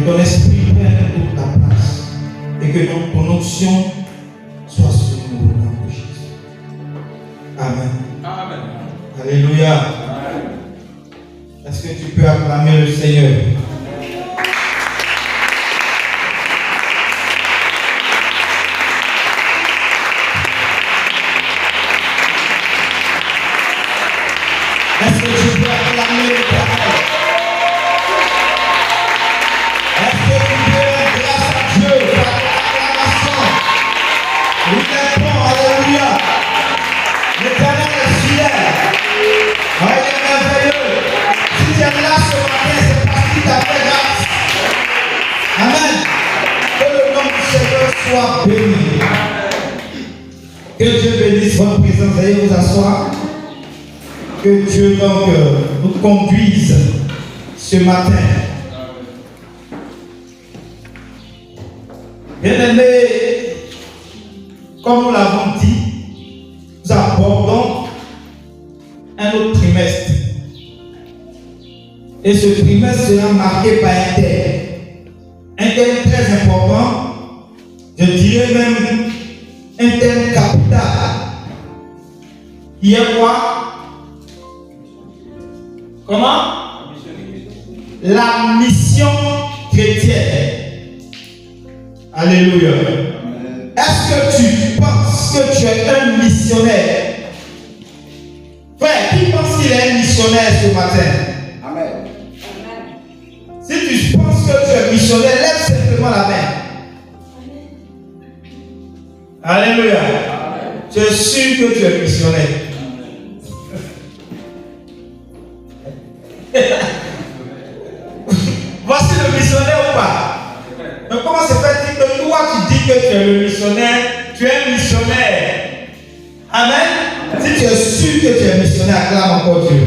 ton esprit prenne toute la place. Et que ton onction soit sur nous au nom de Jésus. Amen. Amen. Alléluia. Amen. Est-ce que tu peux acclamer le Seigneur? Est-ce que tu peux acclamer le Père? Est-ce que tu peux rendre grâce à Dieu par l'acclamation? Oui, bon, alléluia. L'Éternel est fidèle. Oh, il est merveilleux. Si tu es là ce matin, c'est parce qu'il t'a fait grâce. Amen. Que le nom du Seigneur soit béni. Que Dieu bénisse votre présence. Veuillez vous asseoir. Que Dieu donc nous conduise ce matin. Bien-aimés, comme nous l'avons dit, nous abordons un autre trimestre. Et ce trimestre sera marqué par un thème très important, je dirais même un thème capital. Qui est quoi? Comment? La mission chrétienne. Alléluia. Est-ce que tu penses que tu es un missionnaire? Frère, qui pense qu'il est un missionnaire ce matin? Amen. Si tu penses que tu es missionnaire, lève simplement la main. Alléluia. Tu es sûr que tu es missionnaire. Voici le missionnaire ou pas? Mais comment se fait-il que toi tu dis que tu es le missionnaire? Tu es un missionnaire. Amen. Si tu es sûr que tu es missionnaire, acclame encore Dieu.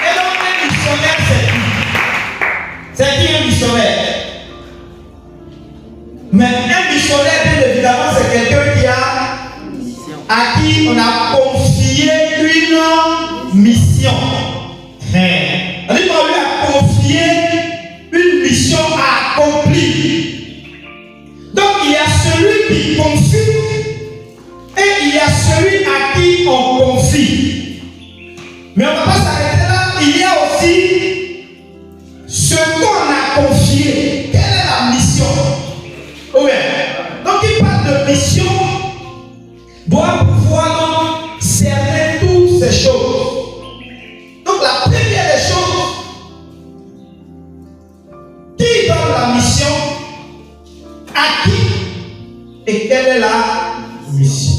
Et donc un missionnaire, c'est qui? C'est qui un missionnaire? Mais un missionnaire, bien évidemment, c'est quelqu'un à qui on a confié une mission. On lui a confié une mission à accomplir. Donc il y a celui qui confie et il y a celui à qui on confie. Mais on ne va pas s'arrêter là. Il y a aussi ce qu'on a confié. Quelle est la mission? Oui. Donc il parle de mission. Doit pouvoir cerner toutes ces choses. Donc la première des choses, qui donne la mission, à qui et quelle est la mission?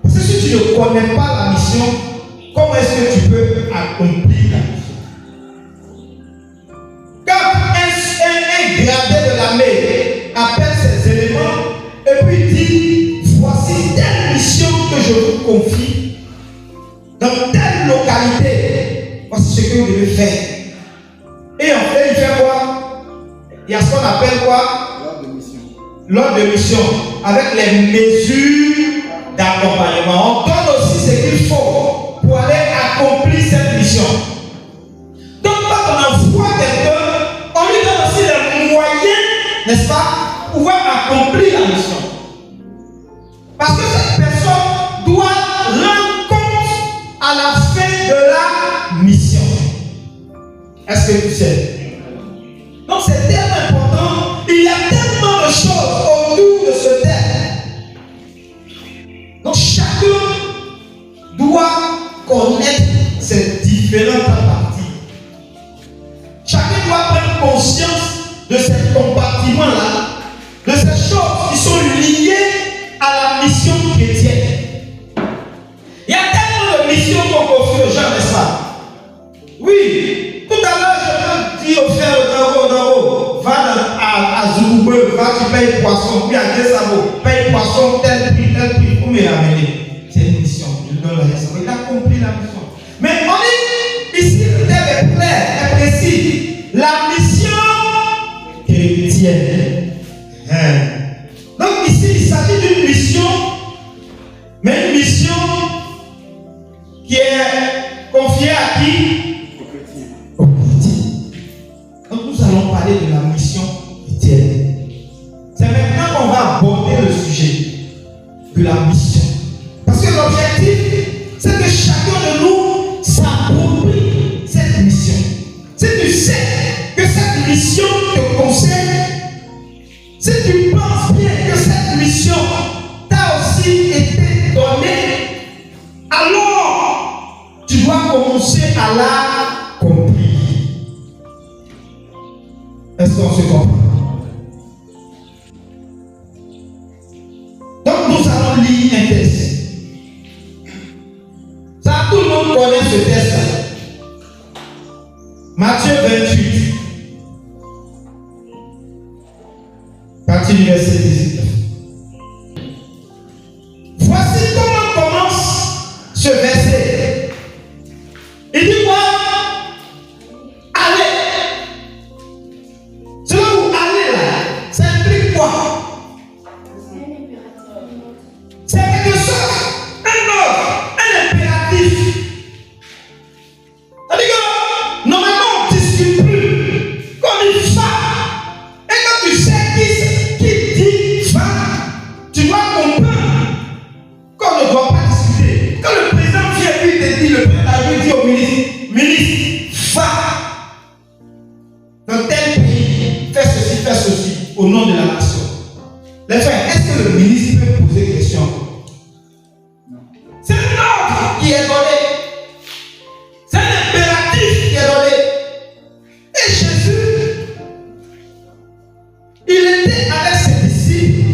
Parce que si tu ne connais pas la mission, comment est-ce que tu peux accomplir la mission? Quand un gradé de l'armée appelle ses éléments et puis dit: voici telle mission que je vous confie dans telle localité. Voici ce que vous devez faire. Et en fait, il fait quoi? Il y a ce qu'on appelle quoi? L'ordre de mission. L'ordre de mission. Avec les mesures d'accompagnement. On donne aussi ce qu'il faut pour aller accomplir cette mission. Donc, quand on envoie quelqu'un, on lui donne aussi les moyens, n'est-ce pas, pour pouvoir accomplir la mission. Parce que cette personne doit rendre compte à la fin de la mission. Est-ce que tu sais? Donc c'est tellement important. Il y a tellement de choses autour de ce thème. Donc chacun doit connaître ces différentes parties. Chacun doit prendre conscience de ces compartiments-là, de ces choses qui sont liées à la mission chrétienne. Il y a tellement de missions qu'on confie aux gens, n'est-ce pas? Oui, tout à l'heure, je dis au frère Daro, va à Zougoube, va, tu payes poisson, puis à Dessavo, paye poisson, tel prix, pour me ramener. C'est une mission, je donne la mission. Il a compris la mission. Mais on est ici, le thème est clair, est précis. La mission chrétienne. Donc ici, il s'agit d'une mission, mais une mission qui est confiée à qui? Aux chrétiens. Aux chrétiens. Donc nous allons parler de la mission chrétienne. C'est maintenant qu'on va aborder le sujet de la mission. Parce que l'objectif, c'est que chacun de nous s'approprie cette mission. Si tu sais que cette mission te concerne, si tu penses bien que cette mission t'a aussi été donnée, alors tu dois commencer à l'accomplir. Est-ce qu'on se comprend? Donc nous allons lire un texte. Ça, tout le monde connaît ce texte. Matthieu 28. Partie du verset 19. Voici comment commence ce verset. Il dit quoi? Allez. C'est là où aller là. Ça implique quoi? C'est quelque chose, un ordre, un impératif. C'est-à-dire que normalement on ne discute plus comme il va. Et quand tu sais qui dit va, tu dois comprendre qu'on ne doit pas discuter. Quand le président vient et te dit, le président dit au ministre, va dans tel pays, fais ceci, au nom de la nation. Les frères, est-ce que le ministre peut poser question? C'est un ordre qui est donné. C'est un impératif qui est donné. Et Jésus, il était avec ses disciples.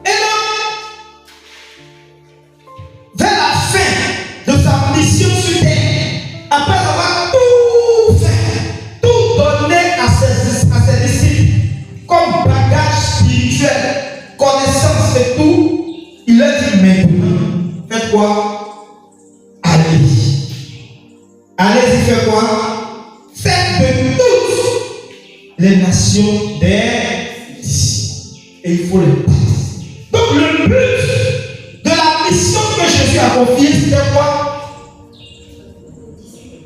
Et donc, vers la fin de sa mission sur terre, après avoir tout fait, tout donné à ses disciples, comme bagage spirituel, connaissance et tout, il leur dit maintenant, faites quoi? Allez-y. Allez-y, faites quoi? Faites de toutes les nations des disciples. Et il faut les baptiser. Donc le but de la mission que Jésus a confiée, c'était quoi?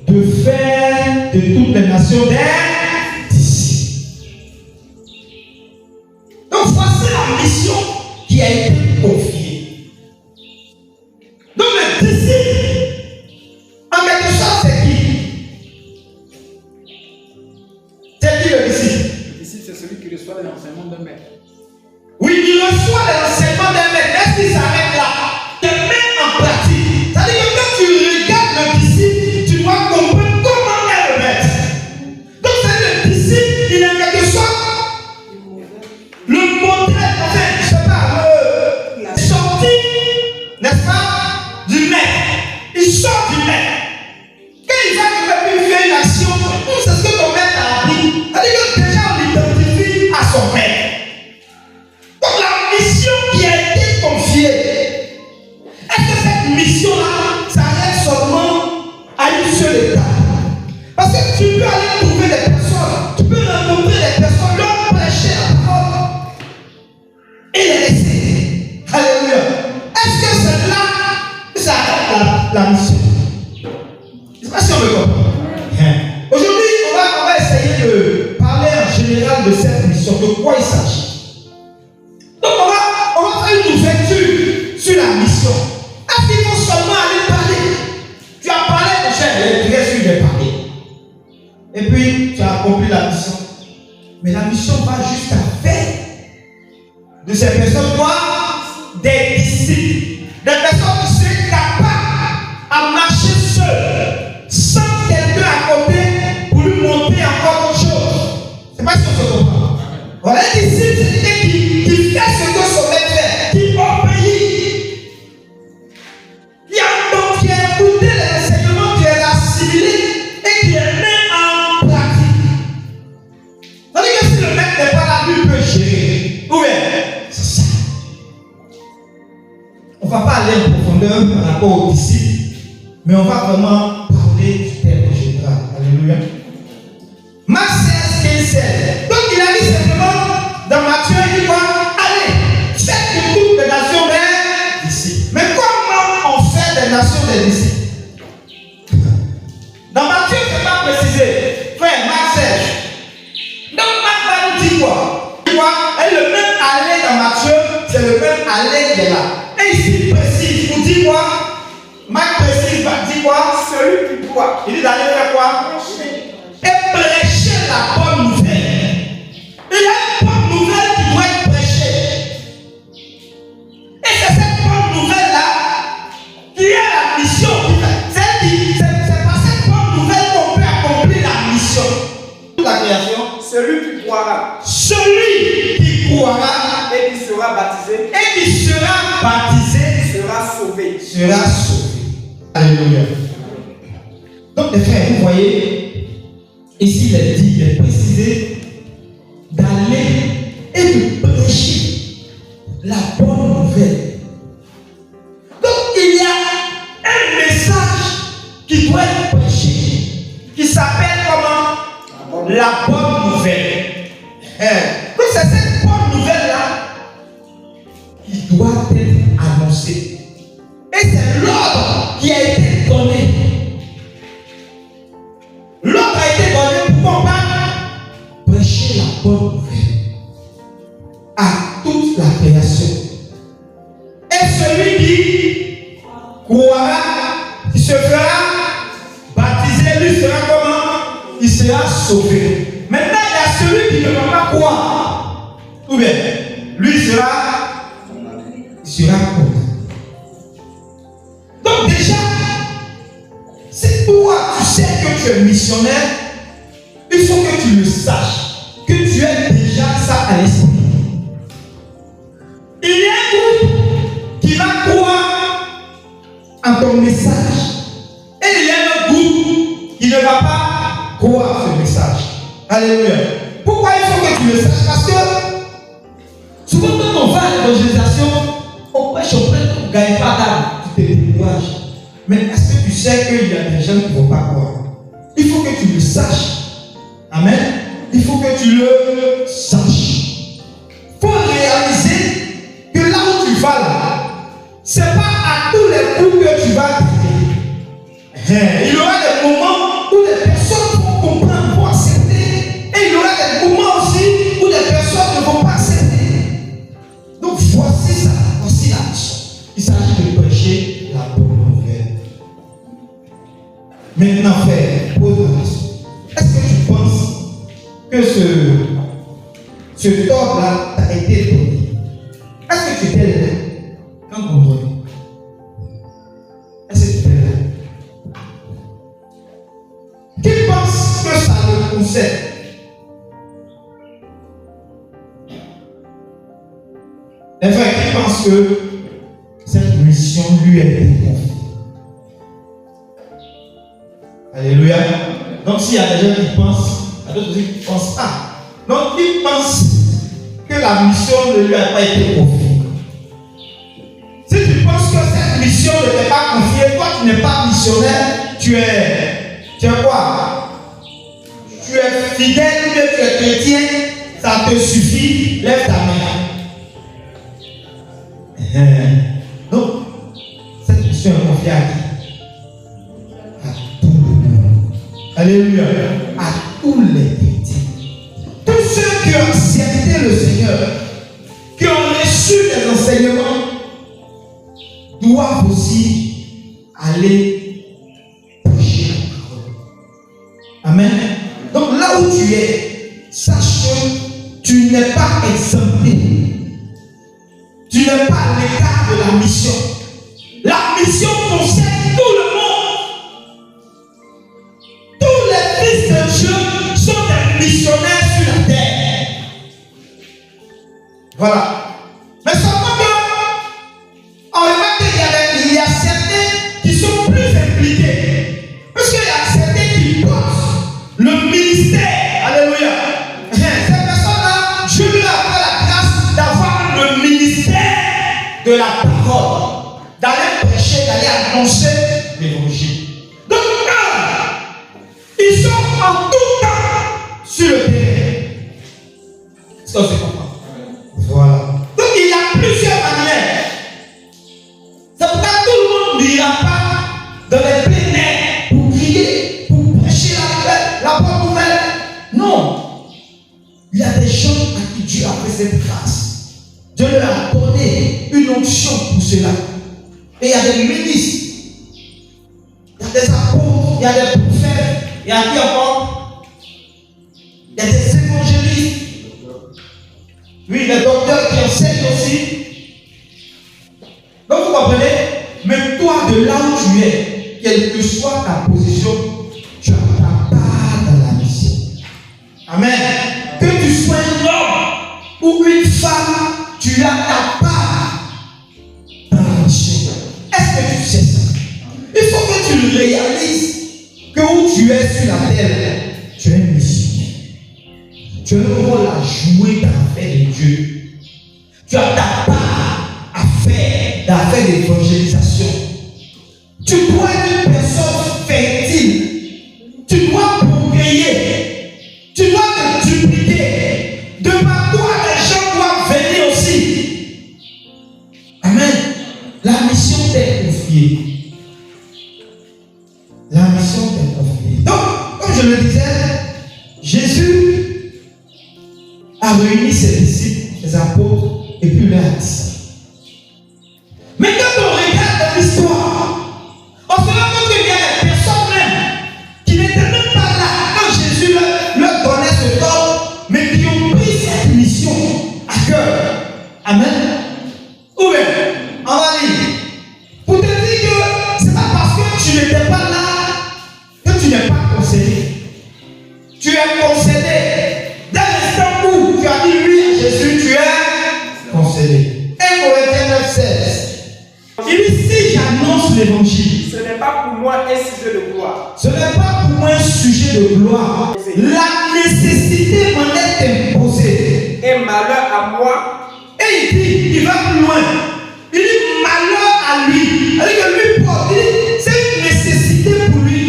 De faire de toutes les nations des disciples. Donc voici la mission qui a été confiée. Donc les disciples, en quelque sorte, c'est qui? C'est qui le disciple? Le disciple, c'est celui qui reçoit l'enseignement d'un maître. Oui, il reçoit l'enseignement d'un maître. Est-ce qu'il s'arrête là? Il met en pratique. C'est-à-dire que quand tu regardes le disciple, tu dois comprendre comment est le maître. Donc c'est le disciple, il est en quelque sorte le modèle, en fait, je sais pas, sorti, n'est-ce pas, du maître. Il sort du maître. Quand il va faire une action, c'est ce que ton maître a appris. C'est-à-dire que déjà on l'identifie à son maître. Donc la mission qui a été confiée, est-ce que cette mission-là s'arrête seulement à une seule étape? Parce que tu peux aller trouver des personnes, tu peux rencontrer des personnes, leur prêcher la parole et les laisser. Alléluia. Est-ce que c'est là que s'arrête la mission? Je ne sais pas si on me comprend. Aujourd'hui, on va essayer de parler en général de cette mission, de quoi il s'agit. Donc on va faire une ouverture sur la mission. Est-ce qu'il faut seulement aller parler? Tu as parlé de chaîne, tu es sûr de parler. Et puis tu as accompli la mission. Mais la mission va jusqu'à faire de ces personnes quoi? Des disciples. Des personnes qui sont capables à marcher seules, sans quelqu'un à côté pour lui montrer encore autre chose. C'est pas ce qu'on se comprend. Voilà, un disciple, c'est quelqu'un qui fait ce que son maître fait, qui obéit. Il y a donc qui a écouté les enseignements, qui a assimilé et qui est mis en pratique. C'est-à-dire que si le maître n'est pas là, lui peut gérer. Ou bien, c'est ça. On ne va pas aller en profondeur par rapport aux disciples, mais on va vraiment parler du terme général. Alléluia. Marc 16, 15, 16. Donc il a dit simplement dans Matthieu, il dit quoi? Allez, faites de toutes les nations des disciples. Mais comment on fait ses disciples. Dans Matthieu, ce n'est pas précisé. Frère, Marc 16. Donc Marc va nous dire quoi? Et le même aller dans Matthieu, c'est le même aller qui est là. Et ici, il précise, il vous dit quoi? Marc précise, va dire quoi? Celui qui croit. Il dit d'aller faire quoi? Et prêcher la bonne nouvelle. Il y a une bonne nouvelle qui doit être prêchée. Et c'est cette bonne nouvelle-là qui est la mission. C'est par cette bonne nouvelle qu'on peut accomplir la mission. La création. Celui qui croira Celui qui croira et qui sera baptisé sera sauvé. Sera sauvé. Alléluia. Donc les frères, vous voyez, ici il est dit, il est précisé d'aller et de prêcher la bonne nouvelle. Donc il y a un message qui doit être prêché, qui s'appelle comment? La bonne nouvelle. Donc c'est cette bonne nouvelle-là qui doit être annoncée. Et c'est l'ordre qui a été donné. L'ordre a été donné pour qu'on parle prêcher la bonne nouvelle à toute la création. Et celui qui croira, qui se fera baptiser, lui sera comment? Il sera sauvé. Maintenant, il y a celui qui ne va pas croire. Ou bien, lui sera condamné. Donc déjà, c'est toi, tu sais que tu es missionnaire, il faut que tu le saches, que tu aies déjà ça à l'esprit. Il y a un groupe qui va croire en ton message, et il y a un groupe qui ne va pas croire ce message. Alléluia. Pourquoi il faut que tu le saches? Parce que souvent quand on va à l'évangélisation, on prêche, on ne gagne pas d'âme, tu te décourages. Mais est-ce que tu sais qu'il y a des gens qui ne vont pas croire? Il faut que tu le saches. Amen. Il faut que tu le saches. Il faut réaliser que là où tu vas là, ce n'est pas à tous les coups que tu vas prier. Il y aura des moments où les personnes vont comprendre, vont accepter. Et il y aura des moments aussi où les personnes ne vont pas accepter. Donc voici ça, voici la mission. Il s'agit de prêcher la bonne nouvelle. Maintenant, frère, pose la question. Est-ce que tu penses que ce ordre-là t'a été donné? Est-ce que tu étais là quand on donnait? Est-ce que tu étais là? Qui pense que ça le concerne? Les frères, qui pensent que cette mission lui a été confiée? Alléluia. Donc s'il y a des gens qui pensent, il y a d'autres qui pensent pas. Donc qui pensent que la mission ne lui a pas été confiée? Si tu penses que cette mission ne t'est pas confiée, toi tu n'es pas missionnaire, tu es quoi? Tu es fidèle, tu es chrétien, ça te suffit, lève ta main. Donc, cette mission est confiée à qui? À tout le monde. Alléluia. À tous les chrétiens. Tous ceux qui ont accepté le Seigneur, qui ont reçu les enseignements, doivent aussi aller prêcher la parole. Amen. Donc là où tu es, sache que tu n'es pas exempté. Tu n'es pas à l'écart de la mission. La mission concerne tout le monde. Tous les fils de Dieu sont des missionnaires sur la terre. Voilà. Mais seulement que on remarque qu'il y a certains qui sont plus impliqués. Parce qu'il y a certains qui portent le ministère. Alléluia. Ces personnes-là, Dieu lui a fait la grâce d'avoir le ministère de la parole, d'aller prêcher, d'aller annoncer l'évangile. Donc, ils sont en tout temps sur le terrain. Est-ce que vous comprenez? Voilà. Donc, il y a plusieurs manières. C'est pourquoi tout le monde n'ira pas dans les pleins airs pour crier, pour prêcher la bonne nouvelle. Non. Il y a des gens à qui Dieu a fait cette grâce. Dieu leur a donné une onction pour cela. Et il y a des ministres, il y a des apôtres, il y a des prophètes, il y a qui encore? Il y a des évangélistes. Oui, les docteurs qui enseignent aussi. Donc vous comprenez? Mais toi, de là où tu es, quelle que soit ta position, tu as ta part dans la mission. Amen. Que tu sois un homme ou une femme, tu as ta part dans la mission. Est-ce que tu sais ça? Il faut que tu le réalises que où tu es sur la terre, tu es une mission. Tu as un rôle à jouer dans l'affaire de Dieu. Tu as ta part à faire dans l'affaire d'évangélisation. Tu dois être une personne fertile. Tu dois procréer. Tu dois te dupliquer. Devant toi, les gens doivent venir aussi. Amen. La mission t'est confiée. La mission t'est confiée. Donc, comme je le disais, Jésus a réuni ses disciples, ses apôtres, et puis leur a dit ça. Mais quand on regarde l'histoire, on se rend compte qu'il y a des personnes même qui n'étaient même pas là quand Jésus leur donnait ce corps, mais qui ont pris cette mission à cœur. Amen. Ou bien, on va lire. Pour te dire que ce n'est pas parce que tu n'étais pas là que tu n'es pas concédé. Tu es concédé. Dès l'instant où tu as dit oui à Jésus, tu es concédé. 1 Corinthiens 9, 16. Il dit si j'annonce l'évangile, Ce n'est pas pour moi un sujet de gloire. ce n'est pas pour moi un sujet de gloire. La nécessité m'en est imposée. Et malheur à moi. Et il dit, il va plus loin. Il dit malheur à lui. C'est-à-dire que lui, Paul, il dit, c'est une nécessité pour lui.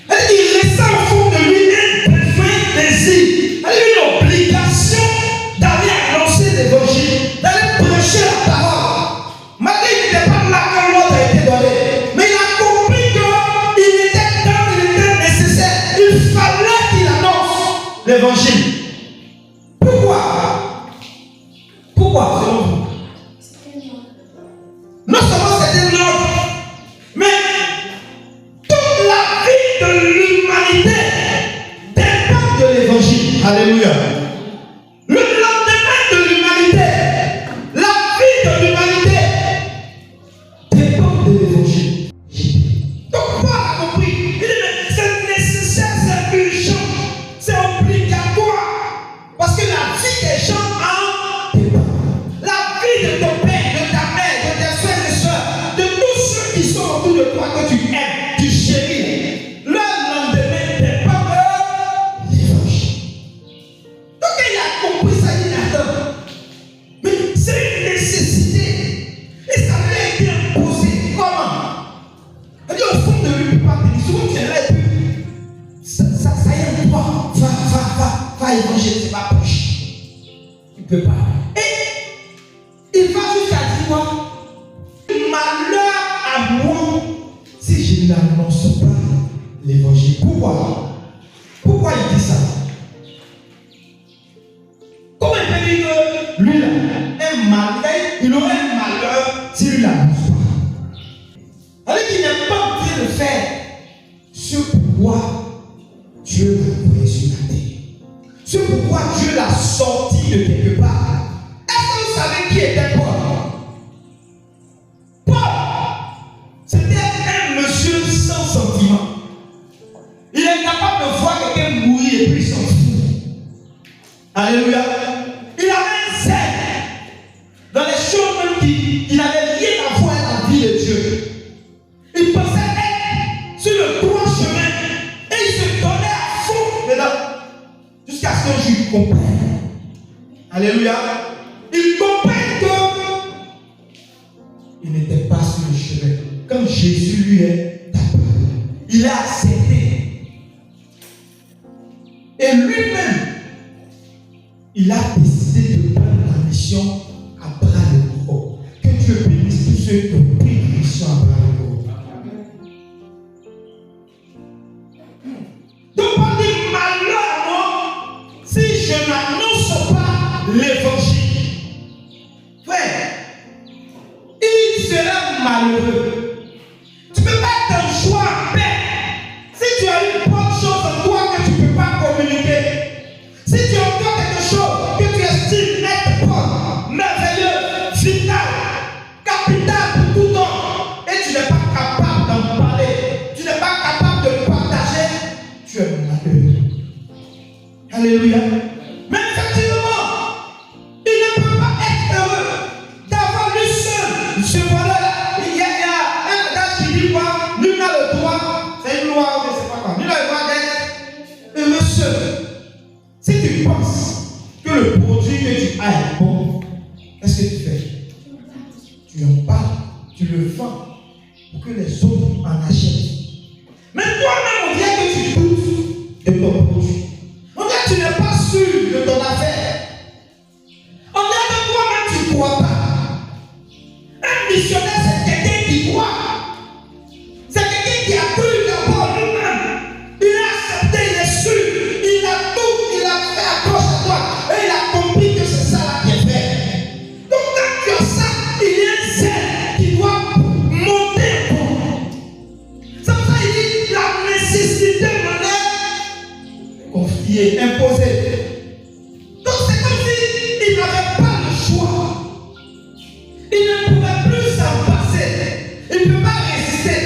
Il ressent au fond de lui un besoin, un désir, une obligation d'aller annoncer l'évangile, d'aller prêcher la parole. Malgré qu'il n'était pas là quand l'ordre a été donné, mais il a compris qu'il était temps, il était nécessaire. Il fallait qu'il annonce l'évangile. Pourquoi? Pourquoi, selon vous? Non seulement c'était l'ordre, mais toute la vie de l'humanité dépend de l'évangile. Alléluia. Le lendemain de l'humanité, la vie de l'humanité dépend de l'évangile. Donc Paul a compris. Il dit mais c'est nécessaire, c'est urgent, c'est obligatoire. Parce que la vie des gens en dépend. La vie de ton père, de ta mère, de tes frères et sœurs, de tous ceux qui sont autour de toi que tu aimes, tu chéris, leur lendemain dépend de l'évangile. Donc il a compris ça, il a dit, mais c'est une nécessité. Et ça lui a été imposé. Comment? Il dit au fond de lui, il ne peut pas te dire, souvent tu es là et puis, ça y est, toi, va évangéliser ma poche. Il ne peut pas. Et il va jusqu'à dire quoi? Malheur à moi si je n'annonce pas l'évangile. Pourquoi? Pourquoi il dit ça? Comment il peut dire que lui là, un malheur, il aurait un malheur s'il ne l'annonce pas? Alors qu'il n'est pas en train de faire ce pourquoi Dieu l'a envoyé sur la terre. Ce pourquoi Dieu l'a sorti de quelque part. Est-ce que vous savez qui était Paul? Paul, c'était un monsieur sans sentiment. Il est capable de voir quelqu'un mourir et puis il s'en fout. Alléluia. Il avait un zèle dans les choses même qui n'avaient rien à voir dans la vie de Dieu. Il pensait être sur le droit chemin et il se donnait à fond dedans jusqu'à ce qu'un jour il comprenne. Alléluia. Il comprenne qu'il n'était pas sur le chemin. Quand Jésus lui est apparu, il a accepté. Et lui-même, il a décidé de prendre la mission à bras le corps. Que Dieu bénisse tous ceux qui ont pris la mission à bras le corps. l'évangile. Frère, il serait malheureux. Tu ne peux pas être en joie, en paix. Si tu as une bonne chose en toi que tu ne peux pas communiquer, si tu as encore quelque chose que tu estimes être bon, merveilleux, vital, capital pour tout homme, et tu n'es pas capable d'en parler, tu n'es pas capable de le partager, tu es malheureux. Alléluia. Mais effectivement, il ne peut pas être heureux d'avoir lui seul. Ce voilà, il y a un adage qui dit quoi? Nul n'a le droit, c'est une loi, je ne sais pas quoi. Nul n'a le droit d'être heureux seul. Si tu penses que le produit que tu as est bon, qu'est-ce que tu fais? Tu en parles, tu le vends pour que les autres en achètent. Mais toi-même, on dirait que tu doutes de ton produit. On dirait que tu n'es pas sûr de ton affaire. On dirait que toi-même, tu ne crois pas. Un missionnaire, c'est quelqu'un qui croit. C'est quelqu'un qui a cru d'abord lui-même. Il a accepté, il est sûr. Il a tout, il a fait à gauche à droite. Et il a compris que c'est ça là qui est fait. Donc quand tu as ça, il y a un zèle qui doit monter pour nous. C'est pour ça qu'il dit la nécessité m'en est confiée, imposée. Donc c'est comme s'il n'avait pas le choix. Il ne pouvait plus s'en passer. Il ne peut pas résister.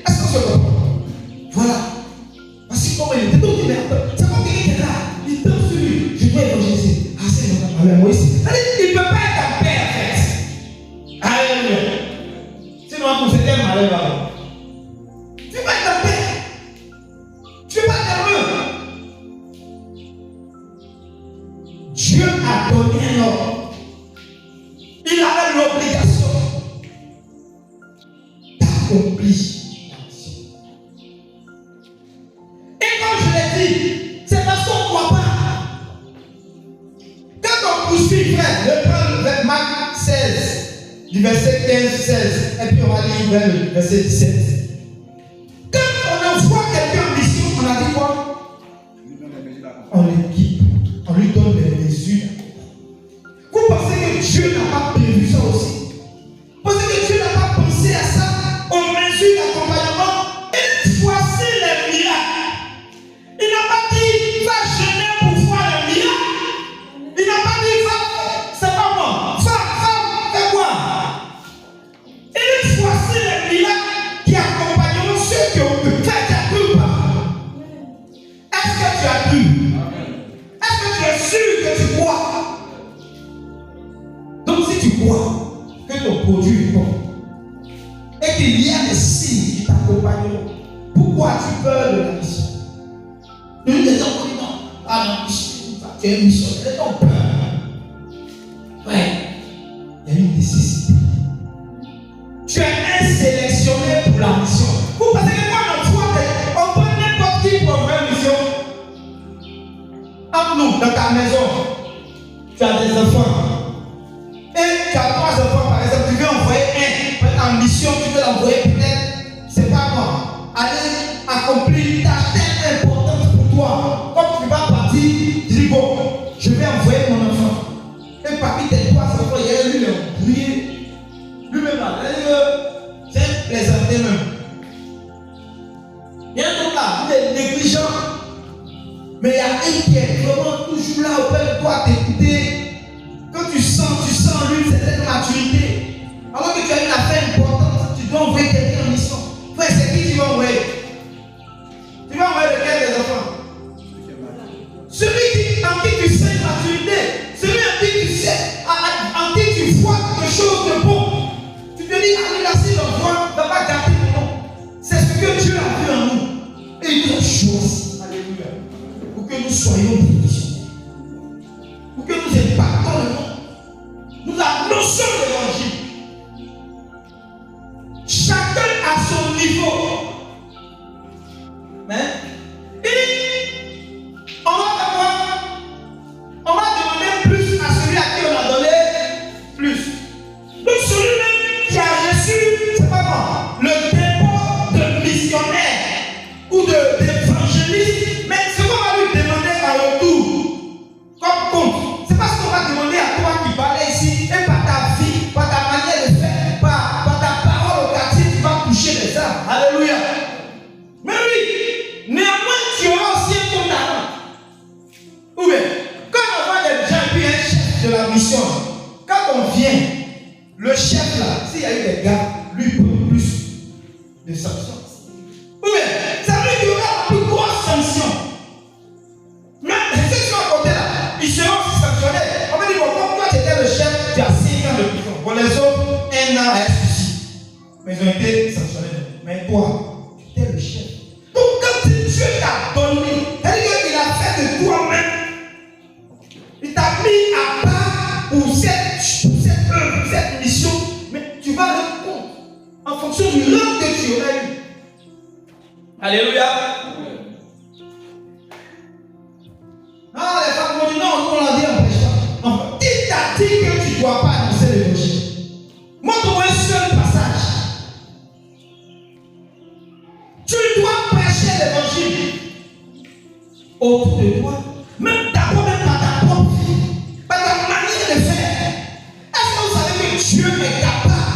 Est-ce qu'on se comprend? Voilà. Voici comment il était. Donc il est c'est comme quelqu'un qui est là. Il tombe sur lui. Je dois évangéliser. Ah, c'est notre parler à moi ici. Il ne peut pas être en paix en fait. Alléluia. Sinon, pour c'était malheur là. Tu ne peux pas être en paix. Tu ne peux pas être heureux. Dieu a donné un ordre. Il avait l'obligation d'accomplir la mission. Et comme je l'ai dit, c'est parce qu'on ne croit pas. Quand on poursuit, frère, le prendre Marc 16, du verset 15-16, et puis on va lire vers le verset 17. Quand on envoie quelqu'un en mission, on a dit quoi? On l'équipe, on lui donne les mesures. Vous pensez que Dieu n'a pas prévu ça aussi? Vous pensez que Dieu n'a pas pensé à ça, aux mesures d'accompagnement? Et voici les miracles. Il n'a pas dit va jeûner pour voir les miracles. Il n'a pas dit va, c'est pas moi, fais quoi? Et voici les miracles qui accompagneront ceux qui ont cru. Tu as cru ou pas? Est-ce que tu as cru? Est-ce que tu es sûr que tu crois? Donc si tu crois que ton produit est bon et qu'il y a des signes qui t'accompagneront, pourquoi tu peur de la mission? Nous des gens qui disent non, ah non, tu es missionnaire, ils ont peur. Ouais, il y a une nécessité. Tu es un sélectionné pour la mission. Vous pensez que quand on prend n'importe qui pour une mission? Entre nous, dans ta maison, tu as des enfants. Et tu as 3 enfants, par exemple, tu veux envoyer un en mission, tu veux l'envoyer peut-être, c'est pas moi. Aller accomplir une tâche telle importante pour toi. Comme tu vas partir, tu dis bon, je vais envoyer mon enfant. Et parmi tes 3 enfants, il y a lui, il a brillé. Lui-même là, c'est plaisanté même. Il y a un autre là, il est négligent. Mais il y a un qui est vraiment toujours là auprès de toi, t'écouter. Quand tu sens lui une certaine maturité, alors que tu as une affaire importante, tu dois envoyer quelqu'un en mission. Frère, c'est qui tu vas envoyer? Tu vas envoyer lequel des enfants? Celui en qui tu sais une maturité, celui en qui tu sais, en qui tu vois quelque chose de bon. Tu te dis, ah, là, si l'envoie, ne va pas garder mon nom. C'est ce que Dieu a vu en nous. Et il nous a choisi. Alléluia. Pour que nous soyons missionnaires. Pour que nous impactons le monde. Nous annonçons l'évangile. Chacun à son niveau. Mais, et on va demander plus à celui à qui on a donné plus. Donc celui-même qui a reçu, c'est pas moi, le dépôt de missionnaire ou d'évangéliste, mais ce qu'on va lui demander à retour, comme compte, c'est pas ce qu'on va demander à Alléluia. Mais oui, néanmoins, tu auras aussi un compte à rendre. Ou bien, quand on voit des gens et puis un chef de la mission, quand on vient, le chef là, s'il y a eu des gars, lui prend plus de sanctions. Ou bien, ça veut dire qu'il y aura la plus grosse sanction. Mais ceux qui sont à côté là, ils seront aussi sanctionnés. On va dire, bon, comme toi tu étais le chef, tu as 5 ans de prison. Pour les autres, 1 an à suicide. Mais ils ont été sanctionnés. Mais toi, tu étais le chef. Donc quand Dieu t'a donné, c'est-à-dire qu'il a fait de toi-même, il t'a mis à part pour cette œuvre, pour cette mission, mais tu vas rendre compte en fonction du rang que tu auras eu. Alléluia. Non, les femmes vont dire non, nous on l'a dit en prêchant. Enfin, qui t'a dit que tu ne dois pas annoncer l'évangile? Montre-moi un seul passage. Tu dois prêcher l'évangile autour de toi, même d'abord, même par ta propre vie, par ta manière de faire. Est-ce que vous savez que Dieu est capable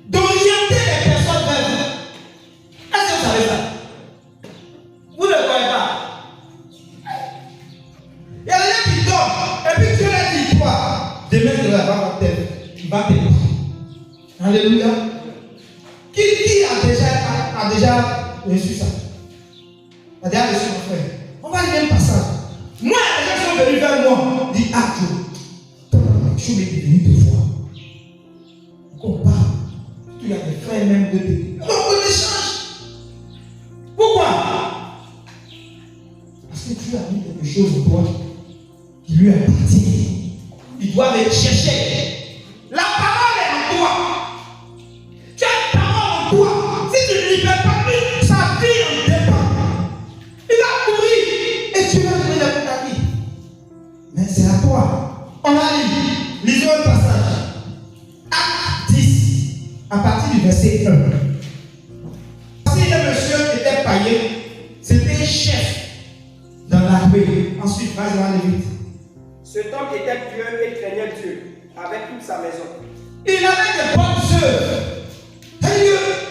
d'orienter les personnes vers vous? Est-ce que vous savez ça? Vous ne le croyez pas? Il y a des gens qui dorment, et puis Dieu leur dit quoi? Demain, tu vas avoir ta tête, il va t'aider. Alléluia. Qui a déjà reçu ça? A déjà reçu mon frère. On va lire un passage. Moi, les gens sont venus vers moi. Dit, ah Dieu, je vais venir te voir. On parle. Il y a des frères même de Dieu. On échange. Pourquoi? Parce que Dieu a mis quelque chose en toi qui lui appartient. Il doit aller chercher. La parole est en toi. Tu as une parole en toi. Si tu ne libères pas, sa vie en dépend. Il a couru et tu vas donner la vie ta vie. Mais c'est à toi. On a lu. Lisons un passage. Acte 10, à partir du verset 1. Si un monsieur était païen, c'était chef dans l'armée. Ensuite, vas-y, on va aller vite. Cet homme était pieux et craignait Dieu avec toute sa maison. Il avait de bonnes œuvres.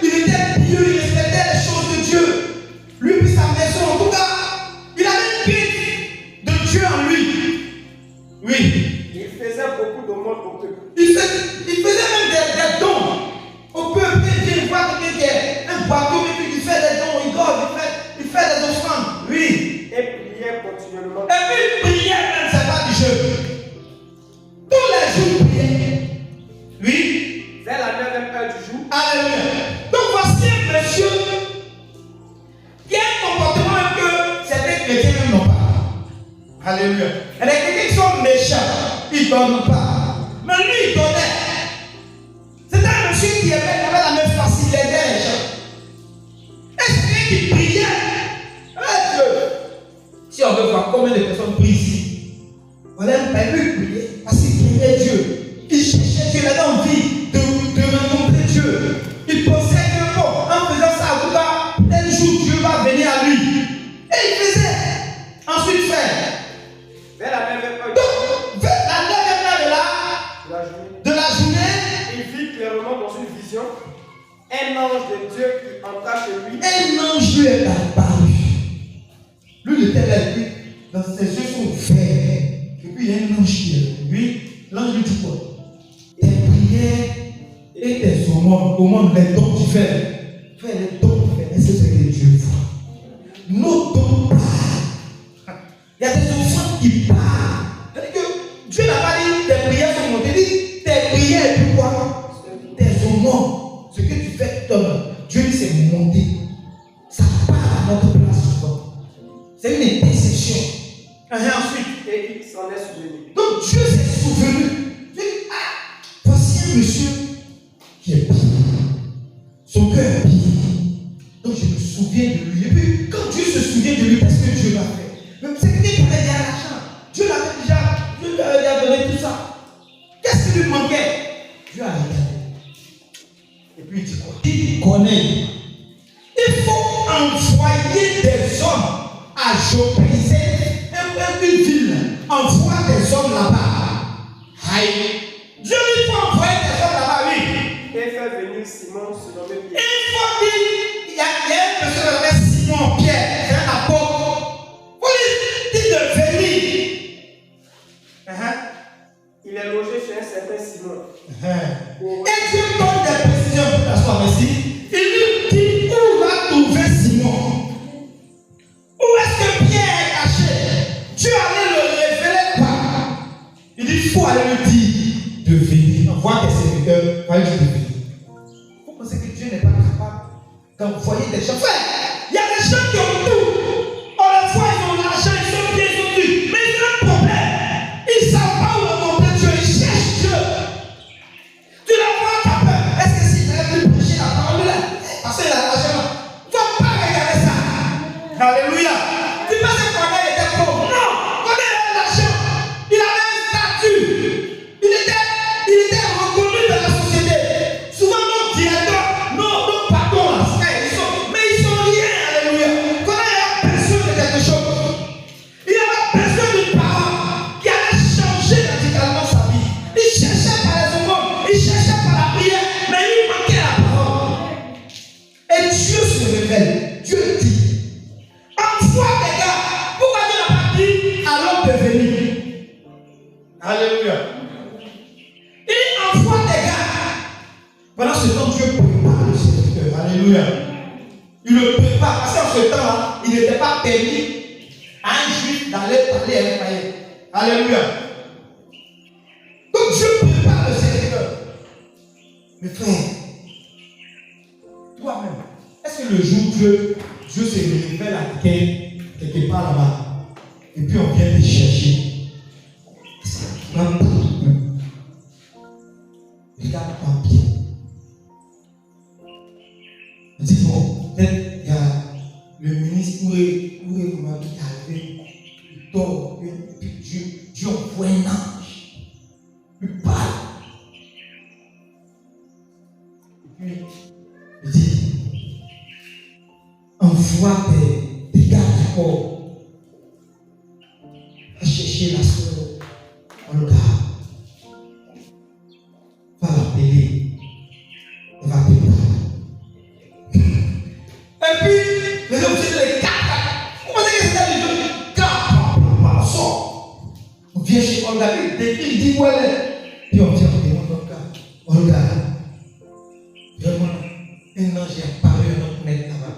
Il était pieux, il respectait les choses de Dieu. Lui et sa maison, en tout cas, il avait une crainte de Dieu en lui. Oui. Il faisait beaucoup d'aumônes au peuple. Il faisait même des dons au peuple. Il voit quelqu'un qui est un bateau, et puis il fait des dons, il dort, il fait des offrandes. Oui. Et priait continuellement. Et puis il priait même, c'est pas du jeu. Tous les jours, il priait. Oui. Vers la 9e heure du jour. Alléluia. Donc voici un monsieur qui a un comportement que certains chrétiens même n'ont pas. Alléluia. Il y a des chrétiens qui sont méchants, ils ne donnent pas. Mais lui, il donnait. C'était un monsieur qui avait la même facile, il aidait les gens. Et c'est quelqu'un qui priait. Eh Dieu. Si on veut voir combien de personnes prient ici, on aime pas lui prier parce qu'il priait Dieu. Il cherchait Dieu, il avait envie de rencontrer Dieu. Il pensait que bon, en faisant ça, en tout cas, tel jour Dieu va venir à lui. Et il faisait. Ensuite faire. Vers la 9e heure Donc, vers la 9e heure de la journée, il vit clairement dans une vision un ange de Dieu qui entra chez lui. Un ange lui est apparu. Lui, il était là, lui, dans ses yeux sont ouverts. Et puis il y a un ange qui est là. Lui, l'ange lui dit quoi? Tes prières et tes aumônes, les dons que tu fais. Fais les dons que tu fais. Est-ce que c'est que Dieu voit? Nos dons parlent. Il y a des offrandes qui parlent. C'est-à-dire que Dieu n'a pas dit tes prières sont montées. Il dit tes prières et puis quoi? Tes aumônes. Ce que tu fais, Dieu dit c'est monté. Ça part à notre place souvent. C'est une intercession. Et ensuite, Et il s'en est souvenu. donc Dieu s'est souvenu. Dieu dit, ah, voici un monsieur qui est pire. Son cœur est pire. Donc je me souviens de lui. Et puis, quand Dieu se souvient de lui, qu'est-ce que Dieu l'a fait? Même c'est quelqu'un qui avait déjà l'argent. Dieu l'avait déjà, Dieu lui avait déjà donné tout ça. Qu'est-ce qui lui manquait? Dieu a regardé. Et puis il dit quoi? Il connaît. Il faut envoyer des hommes à Joppé. C'est une ville. Envoie des hommes là-bas. Aïe. Dieu lui faut envoyer des hommes là-bas. surnommé Pierre. Il faut dire, il y a une personne qui s'appelle Simon Pierre, c'est un apôtre. Il faut dire de venir. Il est logé chez un certain Simon. Et Dieu donne des précisions pour t'asseoir ici. Il lui dit où va trouver Simon. Où est-ce que Pierre est caché? Dieu allait le révéler par. Il dit il faut aller lui dire de venir. Envoie tes serviteurs, va lui dire de venir. Vous pensez que Dieu n'est pas capable d'envoyer des gens? Frère, il y a des gens qui ont tout. On les voit, ils ont l'argent, ils sont bien, ils ont tout. Mais ils ont un problème. Ils ne savent pas où rencontrer Dieu. Ils cherchent Dieu. Tu la vois, tu as peur. Est-ce que si tu allais lui prêcher la parole là, parce qu'il a l'argent, il ne faut pas regarder ça. Alléluia. Tu penses que Corneille était pauvre? Non. Corneille avait l'argent. Il avait un statut. Il était reconnu dans la société. Souvent, nos directeurs, nos patrons, mais ils sont rien. Alléluia. Corneille a besoin de quelque chose. Il avait besoin d'une parole qui allait changer radicalement sa vie. Il cherchait par les hommes, il cherchait par la prière, mais il manquait la parole. Et Dieu se révèle. Dieu dit. Envoie des gars. Pourquoi Dieu n'a pas dit à l'homme de venir? Alléluia. Il envoie des gars. Pendant ce temps, Dieu prépare le serviteur. Alléluia. Il le prépare. Parce qu'en ce temps-là, il n'était pas permis à un juif d'aller parler à un païen. Alléluia. Donc Dieu prépare le serviteur. Mais frère, toi-même, est-ce que le jour Dieu se révèle à quelqu'un quelque part là-bas, et puis on vient te chercher, est-ce que tu vas pas regarde-toi bien. Dis bon, peut-être il y a le ministre où est comment il est arrivé, il dort, et puis Dieu envoie un ange, il parle. Et puis il dit, envoie des gars du corps à chercher la soeur en le gars. Va l'appeler. Elle va te parler. Et puis, les hommes disent les quatre. Vous pensez que c'est les quatre? On vient chez Olga, il dit où elle est. Puis on vient, on demande Olga. Vraiment, un ange est apparu à notre fenêtre là-bas.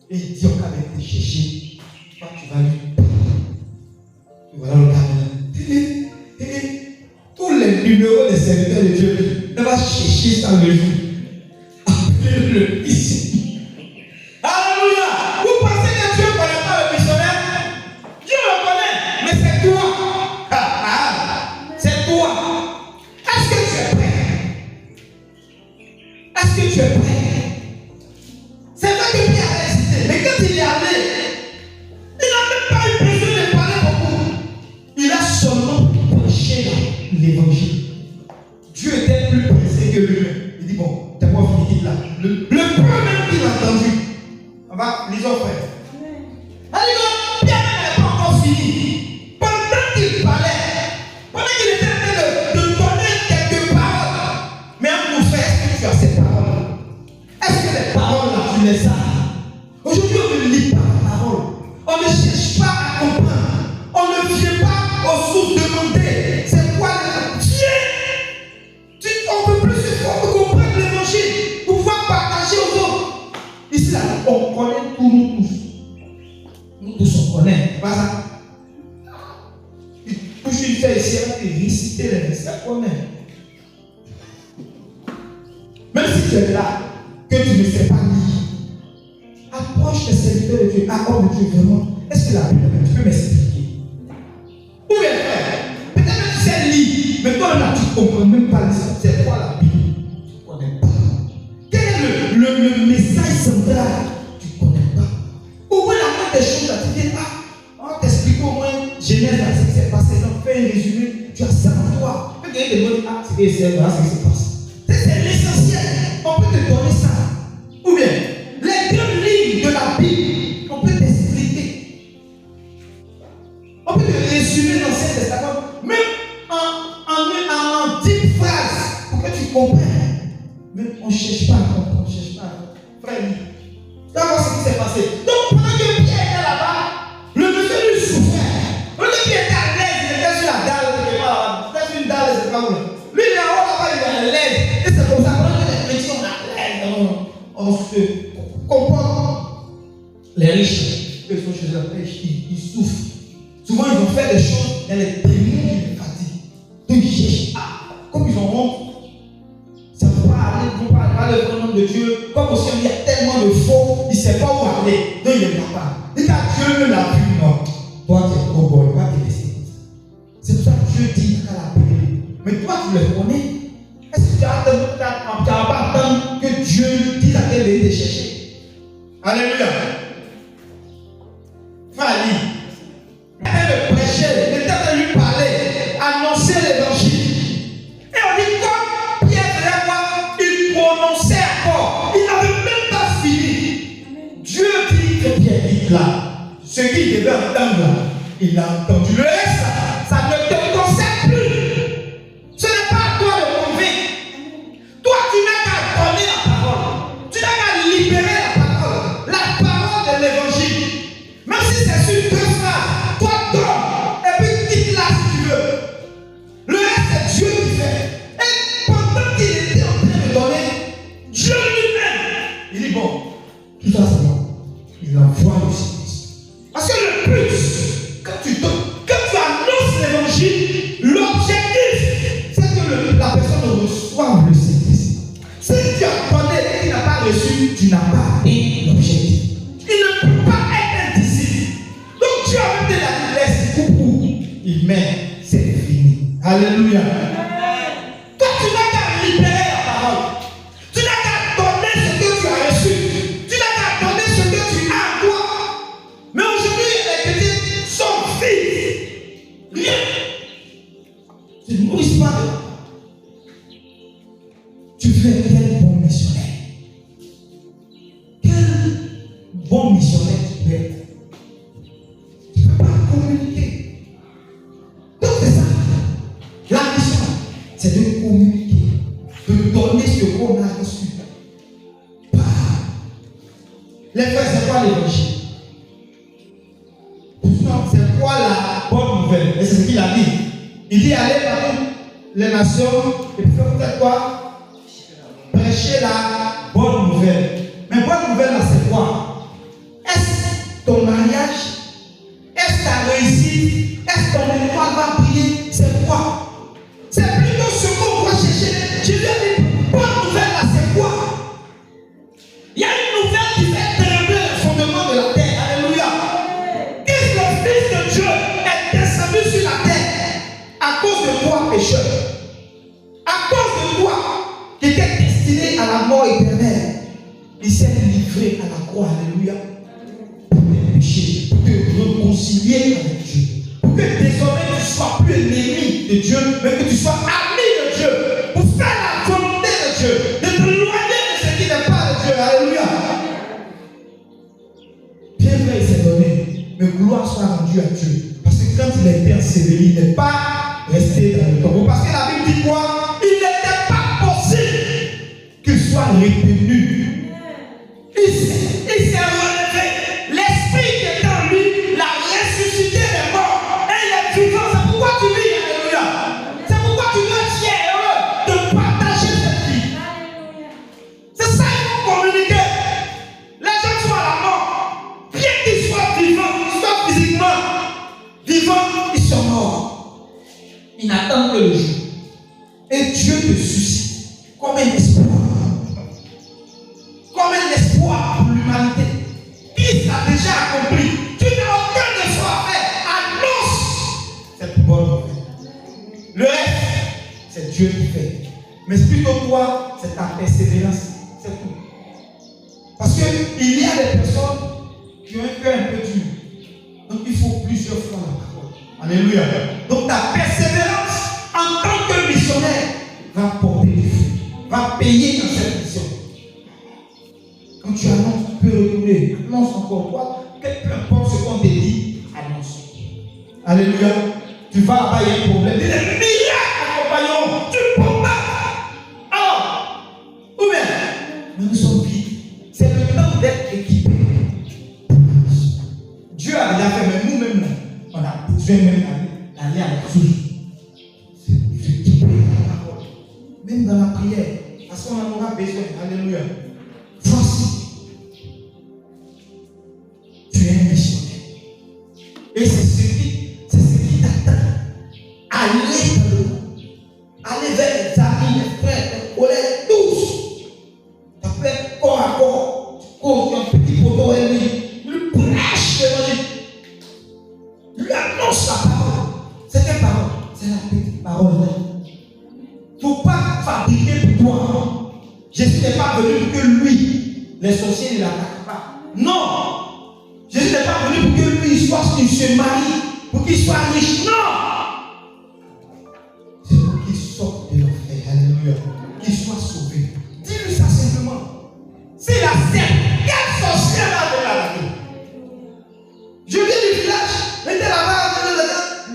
Et il dit, on va aller te chercher. Toi, tu vas lui parler. Et voilà le gars. Tous les numéros des serviteurs de Dieu, on va chercher ça le jour. Appelez-le ici. Alléluia. Vous pensez que Dieu ne connaît pas le missionnaire? Dieu le connaît, mais c'est toi. C'est toi. Est-ce que tu es prêt? Est-ce que tu es prêt? C'est vrai que Pierre a hésité, mais quand il est allé, il n'a même pas eu besoin de parler beaucoup. Il a seulement prêché l'évangile. Dieu était plus pressé que lui-même. Il dit bon, t'as pas fini là. Le peu même qu'il a entendu. On va, lisons frère. Alléluia, Pierre n'avait pas encore fini. Pendant qu'il parlait, pendant qu'il était en train de donner quelques paroles, mais on nous fait, est-ce que tu as ces paroles? Est-ce que les paroles là, tu les as? Aujourd'hui, on ne lit pas la parole. On ne cherche pas à comprendre. On ne vient pas aux sources demander c'est quoi le Dieu. On ne peut plus se faire comprendre l'évangile, pouvoir partager aux autres. Ici, là, on connaît tous, nous tous. Nous tous, on connaît. Pas ça. Tout ce qu'il fait ici, il réciter les versets, on connaît. Même si tu es là, que tu ne sais pas lire, approche les serviteurs de Dieu, accorde de Dieu vraiment. Est-ce que la Bible, tu peux m'expliquer? Ou bien, peut-être que tu sais lire, mais toi là, tu ne comprends même pas ça. C'est quoi la Bible? Tu ne connais pas. Quel est le message central? Tu ne connais pas. Au moins, la moindre des choses, là, tu dis, on t'explique au moins Genèse, là, ce qui s'est passé, donc fais un résumé, tu as ça en toi. Peut-être qu'il y a des mots, c'est ce qui s'est passé. C'est l'essentiel. On peut te donner ça. Ou bien, les grandes lignes de la Bible, on peut t'expliquer. On peut te résumer l'Ancien Testament, même en 10 phrases, pour que tu comprennes. Mais on ne cherche pas à comprendre, on ne cherche pas à comprendre. Frère, d'abord ce qui s'est passé. Donc pendant que Pierre était là-bas, le monsieur lui souffrait. Pendant que Pierre était à l'aise, il était sur la dalle, c'était sur une dalle, c'est pas où. Lui il est en haut là-bas, il est à l'aise. Et c'est comme ça, pendant que les chrétiens sont à l'aise, on se comporte. Les riches, eux sont chez eux, ils souffrent. Souvent ils ont fait des choses, il y a les démons qui les fatiguent. Donc ils cherchent. Comme ils ont honte, ça ne va pas aller, ils ne vont pas aller au nom de Dieu. Comme aussi il y a tellement de faux, il ne sait pas où aller. Donc il ne va pas. Dès qu'à Dieu ne l'a vu, non. Toi tu es trop bon, il va te laisser comme ça. C'est pour ça que Dieu dit qu'à la paix. Mais toi tu le connais. Est-ce que tu as pas attendre que Dieu dise à quel pays te chercher? Alléluia. Frère, il était de prêcher, il était de lui parler, annoncer l'évangile. Et on dit comme Pierre faisait quoi? Il prononçait encore. Il n'avait même pas fini. Dieu dit que Pierre dit là. Ce qu'il devait entendre là, il a entendu. Le reste, ça ne te concerne plus. Ce n'est pas à toi de convaincre. Toi, tu n'as qu'à donner la parole. Tu n'as qu'à libérer la parole. La parole de l'évangile. Même si c'est sur 2 phrases, toi donne. Et puis quitte-la si tu veux. Le reste, c'est Dieu qui fait. Et pendant qu'il était en train de donner, Dieu lui-même, il dit bon, tout ça c'est bon. Il envoie le Saint-Esprit. Parce que le but, quand tu annonces l'évangile, l'objectif, c'est que la personne reçoive le Saint-Esprit. Si tu as donné et qu'il n'a pas reçu, tu n'as pas atteint l'objectif. Il ne peut pas être un disciple. Donc Dieu a même dit la laisse coucou. Il met, c'est fini. Alléluia. Toi, tu n'as qu'à libérer la parole. Tu n'as qu'à donner ce que tu as reçu. Tu n'as qu'à donner ce que tu as en toi. Mais aujourd'hui, les chrétiens sont vides. Rien. Tu ne nourris pas de. Tu fais quel bon missionnaire. Quel bon missionnaire tu peux être. Tu ne peux pas communiquer. Donc c'est ça. La mission, c'est de communiquer, de donner ce qu'on a reçu. Les frères, c'est quoi l'évangile? C'est quoi la bonne nouvelle? Et c'est ce qu'il a dit. Il dit allez partout les nations et puis faire quoi? Prêcher la bonne nouvelle. Mais bonne nouvelle là, c'est quoi? Est-ce ton mariage? Est-ce ta réussite? Est-ce ton étoile va briller? C'est quoi? C'est plutôt ce qu'on doit chercher. Je lui ai dit, bonne nouvelle là, c'est quoi? Il y a une nouvelle qui fait trembler le fondement de la terre. Alléluia. Et le Fils de Dieu est descendu sur la terre à cause de toi, pécheur. À cause de toi, qui était destiné à la mort éternelle. Il s'est livré à la croix. Alléluia. Pour tes péchés, pour te réconcilier avec Dieu. Pour que désormais tu ne sois plus ennemi de Dieu, mais que tu sois ami de Dieu. Pour faire la volonté de Dieu. De te loigner de ce qui n'est pas de Dieu. Alléluia. Bien vrai, il s'est donné. Mais gloire soit rendue à Dieu. Parce que quand il a été enseveli, il n'est pas resté dans le tombeau. Parce que la Bible dit quoi? Il n'était pas possible qu'il soit retenu. Il s'est relevé. L'esprit qui est en lui l'a ressuscité des morts. Et il est vivant. C'est pourquoi tu vis. Alléluia. C'est pourquoi tu dois être heureux de partager cette vie. C'est ça qu'il faut communiquer. Les gens sont à la mort. Bien qu'ils soient vivants, qu'ils soient physiquement vivants, ils sont morts. Ils n'attendent que le jour. Et Dieu te suscite comme un espoir. Comme un espoir pour l'humanité. Il a déjà accompli. Tu n'as aucun espoir à faire. Annonce cette bonne nouvelle. Le reste, c'est Dieu qui fait. Mais plutôt toi, c'est ta persévérance. C'est tout. Parce qu'il y a des personnes qui ont un cœur un peu dur. Donc il faut plusieurs fois la parole. Alléluia. Donc ta persévérance en tant que missionnaire va porter du fruit. Va payer dans cette mission. Quand tu annonces, tu peux retourner. Annonce encore toi. Peu importe ce qu'on te dit, annonce. Alléluia. Tu vas là-bas, il y a un problème. Des miracles accompagnants. Tu peux pas. Alors, ou bien mais nous sommes vides. C'est le temps d'être équipés. Dieu a déjà fait, mais nous-mêmes, on a besoin même d'aller à la source. S'équiper dans la parole. Même dans la prière. Parce qu'on en aura besoin. Alléluia. Voici. Tu es un missionnaire. Et c'est ce qui t'attend. Allez dans le monde. Allez vers les amis, les frères, les collègues, tous. Tu peux être corps à corps. Tu cours un petit poteau et lui prêche l'évangile. Lui annonce la parole. C'est quelle parole? C'est la petite parole. Il ne faut pas fabriquer pour toi. Jésus n'est pas venu pour que lui, les sorciers ne l'attaquent pas. Non. Jésus n'est pas venu pour que lui il se marie, pour qu'il soit riche. Non. C'est pour qu'il sorte de l'enfer. Alléluia. Qu'il soit sauvé. Dis-lui ça simplement. S'il accepte, quel sorcier va de la vie? Je viens du village, j'étais là-bas,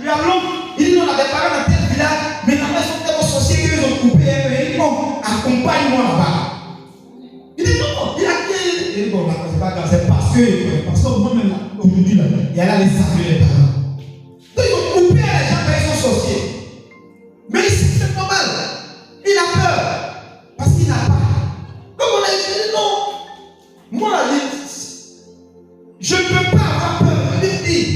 lui allons. Il dit non, on avait parlé dans tel village, mais là-bas, ils sont tellement sorciers qu'ils ont coupé. Il dit bon, accompagne-moi là-bas. Il dit non, il a dit. Il dit bon, c'est pas grave, c'est parce que moi-même là, aujourd'hui, là, il y a là les sables les parents. Donc ils ont coupé les gens quand ils sont sorciers. Mais ici, c'est pas mal. Il a peur. Parce qu'il n'a pas. Comme on a dit, non. Moi, je ne peux pas avoir peur. Il dit.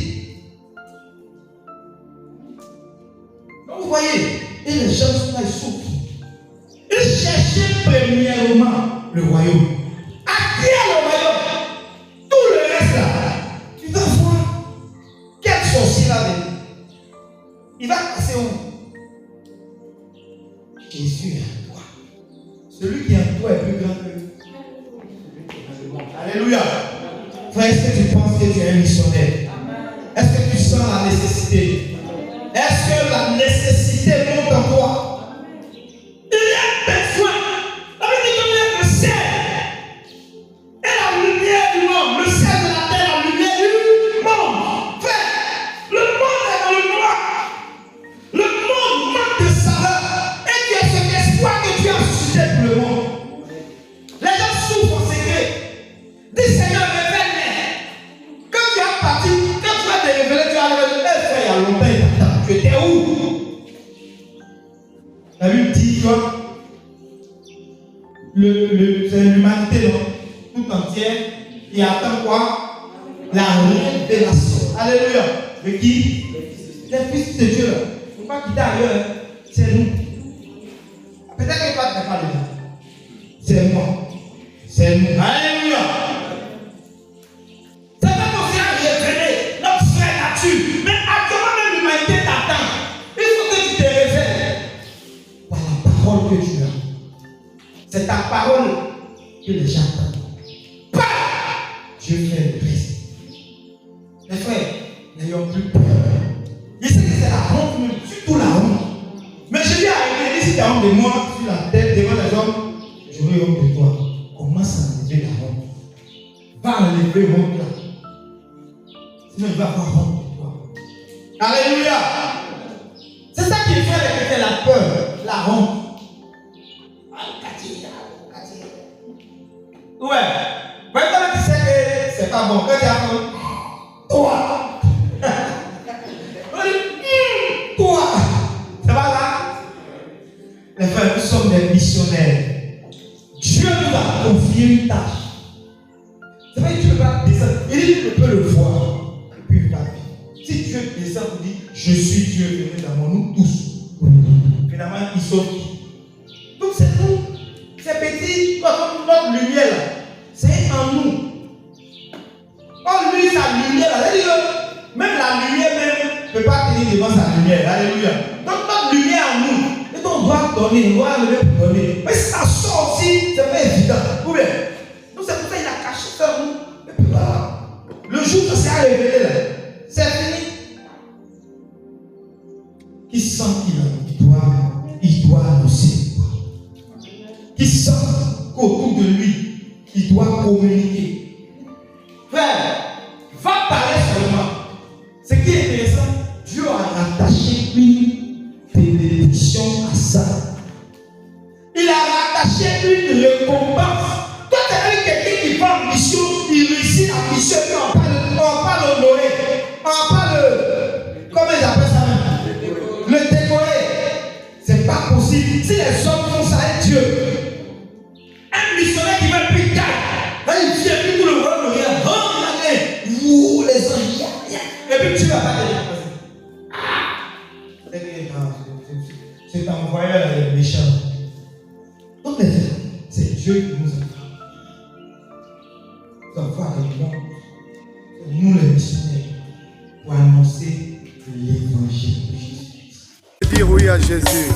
Donc vous voyez, et les gens sont là, ils souffrent. Ils cherchaient premièrement le royaume. À qui est le royaume? Tout le reste là. Tu vas voir quel sorcier va venir. Il va passer où? Jésus est en toi. Celui qui est en toi est plus grand que lui. Alléluia. Frère, est-ce que tu penses que tu es un missionnaire? Est-ce que tu sens la nécessité? Est-ce que la nécessité monte en toi? Il y a besoin. La Bible dit que le ciel est la lumière du monde. Le ciel de la terre, la lumière du monde. Frère, le monde est dans le noir. Le monde manque de saveur. Et tu as cet espoir que tu as suscité pour le monde. Les gens souffrent en secret. Dis Seigneur, révèle-les. Quand tu as parti, quand tu vas te révéler, tu vas révéler. Frère, il y a longtemps. Tu étais où? La Bible dit que c'est l'humanité tout entière qui attend quoi? La révélation. Alléluia. De qui? Les fils de Dieu. Il ne faut pas quitter ailleurs. C'est nous. Peut-être que pas de parler. C'est moi. C'est nous. Alléluia. C'est pas qu'on s'est révélé notre frère là-dessus. Mais actuellement, même l'humanité t'attend. Il faut que tu te révèles par la parole que tu as. C'est ta parole que les gens attendent. Pas Dieu fait le reste. Mes frères, n'ayons plus peur. Je sais que c'est la honte, mais surtout la honte. Mais je dis à l'église, si tu as honte de moi sur la tête devant les hommes, j'aurai honte de toi. Commence à enlever la honte. Va enlever honte là. Sinon, il va avoir honte de toi. Alléluia. C'est ça qui fait avec la peur, la honte. Ouais. Maintenant, tu sais que c'est pas bon. Quand tu as fait, toi. Toi. Ça va là? Les frères, nous sommes des missionnaires. Dieu nous a confié une tâche. C'est vrai que tu ne peux pas descendre. Il dit que tu peux le voir. Et puis il va vivre. Si Dieu descend pour dire, je suis Dieu, venez dans nous tous. Finalement, il sauve qui? Donc c'est nous. C'est petit, comme notre lumière là. C'est en nous. Or lui, sa lumière là, c'est-à-dire que même la lumière même ne peut pas tenir devant sa lumière. Alléluia. Donc notre lumière en nous. Et donc on doit donner, on doit lever pour donner. Mais si ça sort aussi, c'est pas évident. Ou bien, donc c'est pour ça qu'il a caché ça en nous. Et puis voilà. Le jour que c'est à révéler là, c'est fini. Qui sent qu'il doit annoncer. Qui sent qu'autour de lui, il doit communiquer. Frère, va parler seulement. Ce qui est intéressant, Dieu a rattaché une bénédiction à ça. Il a rattaché une récompense pas possible. Si les hommes font ça, et Dieu, un missionnaire qui va plus tard, là il vient, puis tout le monde le regarde. Oh, il a gagné. Ouh, les anges, et puis tu vas pas te dire. C'est envoyé les méchants. Donc, c'est Dieu qui nous envoie. Nous envoie avec nous. C'est nous les missionnaires pour annoncer l'évangile de Jésus. Dire oui à Jésus.